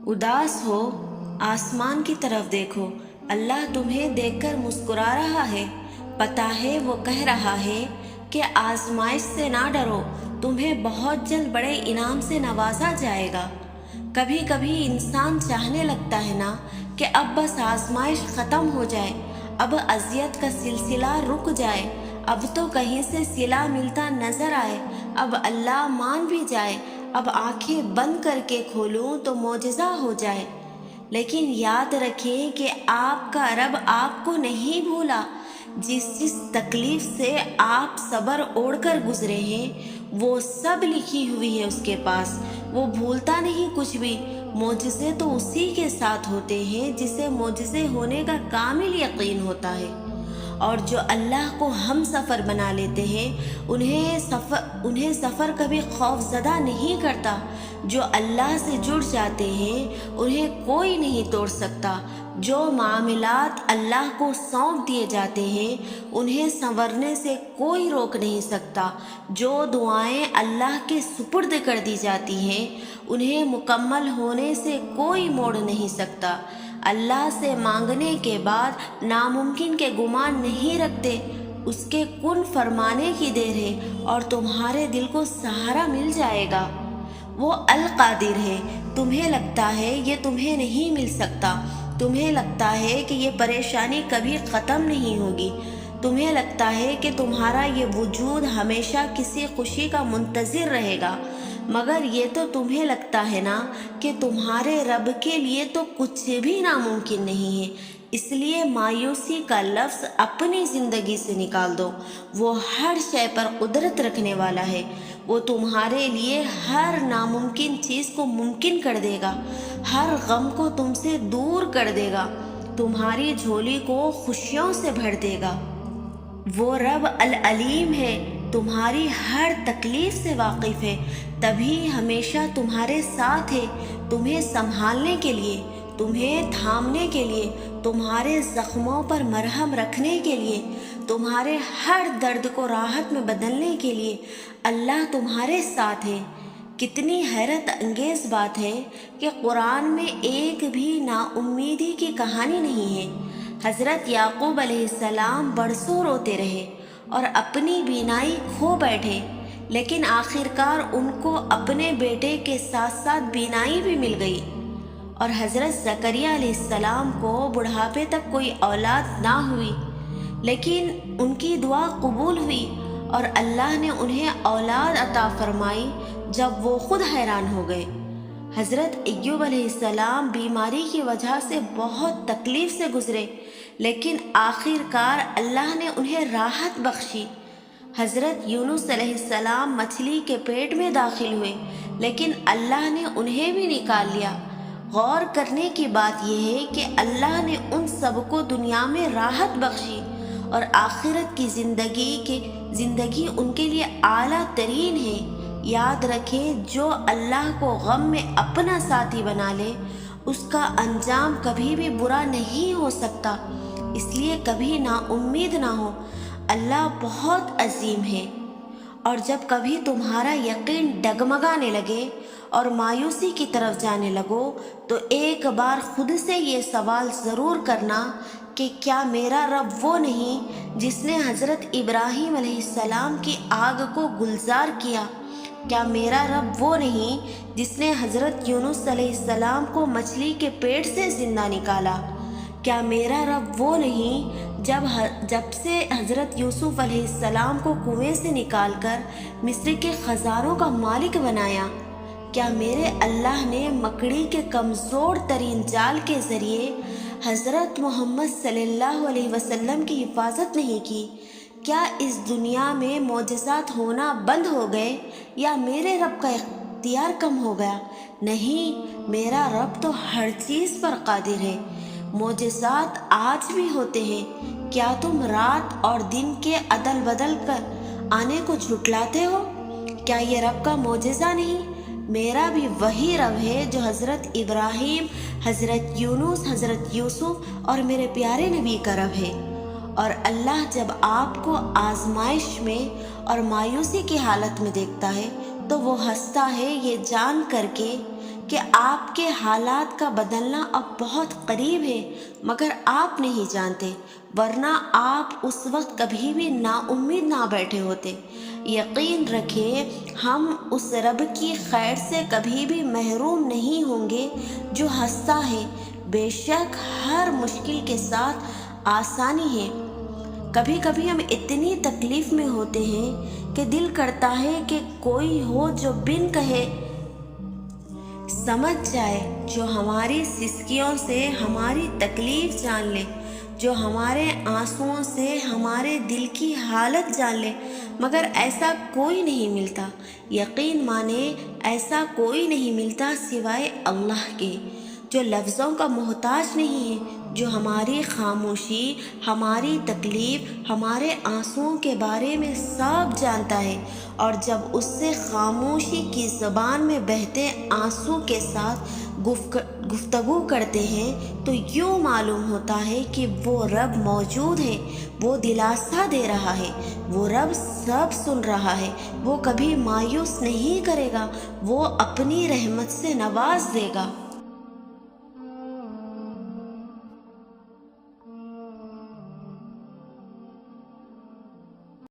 उदास हो, आसमान की तरफ देखो, अल्लाह तुम्हें देखकर मुस्कुरा रहा है। पता है वो कह रहा है कि आजमाइश से ना डरो, तुम्हें बहुत जल्द बड़े इनाम से नवाजा जाएगा। कभी कभी इंसान चाहने लगता है ना कि अब बस आजमाइश ख़त्म हो जाए, अब अजियत का सिलसिला रुक जाए, अब तो कहीं से सिला मिलता नज़र आए, अब अल्लाह मान भी जाए, अब आंखें बंद करके खोलूं तो मोजज़ा हो जाए। लेकिन याद रखें कि आपका रब आपको नहीं भूला। जिस तकलीफ से आप सब्र ओढ़कर गुजरे हैं वो सब लिखी हुई है उसके पास। वो भूलता नहीं कुछ भी। मोजज़े तो उसी के साथ होते हैं जिसे मोजज़े होने का कामिल यकीन होता है। और जो अल्लाह को हम सफ़र बना लेते हैं उन्हें सफ़र कभी खौफज़दा नहीं करता। जो अल्लाह से जुड़ जाते हैं उन्हें कोई नहीं तोड़ सकता। जो मामलात अल्लाह को सौंप दिए जाते हैं उन्हें संवरने से कोई रोक नहीं सकता। जो दुआएं अल्लाह के सुपुर्द कर दी जाती हैं उन्हें मुकम्मल होने से कोई मोड़ नहीं सकता। अल्लाह से मांगने के बाद नामुमकिन के गुमान नहीं रखते। उसके कुन फरमाने की देर है और तुम्हारे दिल को सहारा मिल जाएगा। वो अल कादिर है। तुम्हें लगता है ये तुम्हें नहीं मिल सकता, तुम्हें लगता है कि ये परेशानी कभी ख़त्म नहीं होगी, तुम्हें लगता है कि तुम्हारा ये वजूद हमेशा किसी खुशी का मुंतज़िर रहेगा, मगर ये तो तुम्हें लगता है ना कि तुम्हारे रब के लिए तो कुछ भी नामुमकिन नहीं है। इसलिए मायूसी का लफ्ज़ अपनी ज़िंदगी से निकाल दो। वो हर शय पर कुदरत रखने वाला है। वो तुम्हारे लिए हर नामुमकिन चीज़ को मुमकिन कर देगा, हर गम को तुमसे दूर कर देगा, तुम्हारी झोली को खुशियों से भर देगा। वो रब अल अलीम है, तुम्हारी हर तकलीफ़ से वाकिफ़ है, तभी हमेशा तुम्हारे साथ है, तुम्हें संभालने के लिए, तुम्हें थामने के लिए, तुम्हारे ज़ख्मों पर मरहम रखने के लिए, तुम्हारे हर दर्द को राहत में बदलने के लिए अल्लाह तुम्हारे साथ है। कितनी हैरत अंगेज़ बात है कि कुरान में एक भी नाउम्मीदी की कहानी नहीं है। हज़रत याकूब अलैहिस्सलाम बरसों रोते रहे और अपनी बीनाई खो बैठे, लेकिन आखिरकार उनको अपने बेटे के साथ साथ बीनाई भी मिल गई। और हज़रत ज़करिया अलैहिस्सलाम को बुढ़ापे तक कोई औलाद ना हुई, लेकिन उनकी दुआ कबूल हुई और अल्लाह ने उन्हें औलाद अता फरमाई जब वो खुद हैरान हो गए। हज़रत अय्यूब अलैहिस्सलाम बीमारी की वजह से बहुत तकलीफ़ से गुज़रे, लेकिन आखिरकार अल्लाह ने उन्हें राहत बख्शी। हज़रत यूनुस अलैहिस्सलाम मछली के पेट में दाखिल हुए, लेकिन अल्लाह ने उन्हें भी निकाल लिया। गौर करने की बात यह है कि अल्लाह ने उन सबको दुनिया में राहत बख्शी और आखिरत की ज़िंदगी उनके लिए आला तरीन है। याद रखें, जो अल्लाह को गम में अपना साथी बना ले उसका अंजाम कभी भी बुरा नहीं हो सकता। इसलिए कभी ना उम्मीद ना हो, अल्लाह बहुत अजीम है। और जब कभी तुम्हारा यकीन डगमगाने लगे और मायूसी की तरफ जाने लगो तो एक बार खुद से ये सवाल ज़रूर करना कि क्या मेरा रब वो नहीं जिसने हज़रत इब्राहीम अलैहिस्सलाम की आग को गुलजार किया? क्या मेरा रब वो नहीं जिसने हज़रत यूनुस अलैहिस्सलाम को मछली के पेट से ज़िंदा निकाला? क्या मेरा रब वो नहीं जब से हज़रत यूसुफ अलैहिस्सलाम को कुएं से निकालकर मिस्र के ख़ज़ानों का मालिक बनाया? क्या मेरे अल्लाह ने मकड़ी के कमज़ोर तरीन जाल के ज़रिए हज़रत मोहम्मद सल्लल्लाहु अलैहि वसल्लम की हिफाजत नहीं की? क्या इस दुनिया में मोजज़ात होना बंद हो गए या मेरे रब का इख्तियार कम हो गया? नहीं, मेरा रब तो हर चीज़ पर कादिर है। मोजज़ात आज भी होते हैं। क्या तुम रात और दिन के अदल बदल कर आने को झुटलाते हो? क्या ये रब का मोजज़ा नहीं? मेरा भी वही रब है जो हज़रत इब्राहीम, हज़रत यूनुस, हज़रत यूसुफ और मेरे प्यारे नबी का रब है। और अल्लाह जब आपको आजमाइश में और मायूसी की हालत में देखता है तो वो हंसता है, ये जान करके کہ آپ کے حالات کا بدلنا اب بہت قریب ہے، مگر آپ نہیں جانتے، ورنہ آپ اس وقت کبھی بھی نا امید نہ بیٹھے ہوتے۔ یقین رکھیں ہم اس رب کی خیر سے کبھی بھی محروم نہیں ہوں گے جو ہنستا ہے۔ بے شک ہر مشکل کے ساتھ آسانی ہے۔ کبھی کبھی ہم اتنی تکلیف میں ہوتے ہیں کہ دل کرتا ہے کہ کوئی ہو جو بن کہے سمجھ جائے، جو ہماری سسکیوں سے ہماری تکلیف جان لے، جو ہمارے آنسوؤں سے ہمارے دل کی حالت جان لے، مگر ایسا کوئی نہیں ملتا۔ یقین مانے ایسا کوئی نہیں ملتا سوائے اللہ کے، جو لفظوں کا محتاج نہیں ہے، جو ہماری خاموشی، ہماری تکلیف، ہمارے آنسوؤں کے بارے میں سب جانتا ہے، اور جب اس سے خاموشی کی زبان میں بہتے آنسو کے ساتھ گفتگو کرتے ہیں تو یوں معلوم ہوتا ہے کہ وہ رب موجود ہے، وہ دلاسا دے رہا ہے، وہ رب سب سن رہا ہے، وہ کبھی مایوس نہیں کرے گا، وہ اپنی رحمت سے نواز دے گا۔